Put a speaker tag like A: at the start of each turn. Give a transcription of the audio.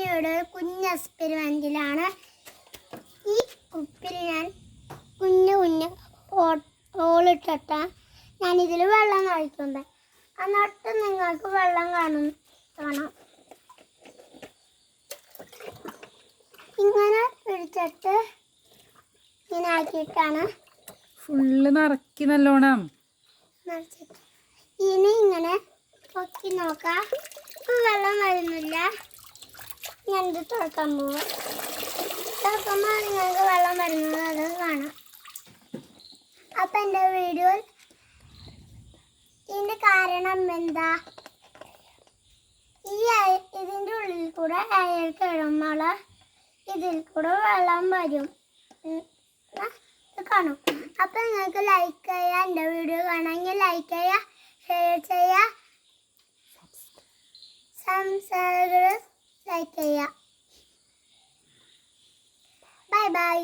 A: ഞാനിവിടെ കുഞ്ഞ് എക്സ്പെരിമെൻറ്റിലാണ്. ഈ കുപ്പിൽ ഞാൻ കുഞ്ഞ് ഹോളിട്ടിട്ട് ഞാനിതിൽ വെള്ളം നിറയ്ക്കുന്നത്. എന്നിട്ട് നിങ്ങൾക്ക് വെള്ളം കാണാം. ഇങ്ങനെ പിടിച്ചിട്ട് ഇങ്ങനെ ആക്കിയിട്ടാണ്
B: ഫുള്ള് നിറക്കി നല്ലോണം
A: നിറച്ചിട്ട് ഇനി ഇങ്ങനെ പൊക്കി നോക്കാം. വെള്ളം വരുന്നില്ല. ഞാനിത് തുറക്കാൻ പോവാം. തുറക്കുമ്പോൾ നിങ്ങൾക്ക് വെള്ളം വരുന്നത് അത് കാണാം. അപ്പം എൻ്റെ വീഡിയോയിൽ ഇതിൻ്റെ കാരണം എന്താ, ഇതിൻ്റെ ഉള്ളിൽ കൂടെ എയർ കയറുമ്പോൾ ഇതിൽ കൂടെ വെള്ളം വരും. കാണും. അപ്പം നിങ്ങൾക്ക് ലൈക്ക് ചെയ്യുക. എൻ്റെ വീഡിയോ കാണാമെങ്കിൽ ലൈക്ക് ചെയ്യുക, ഷെയർ ചെയ്യുക, ലൈക്ക് ചെയ്യുക. Bye bye.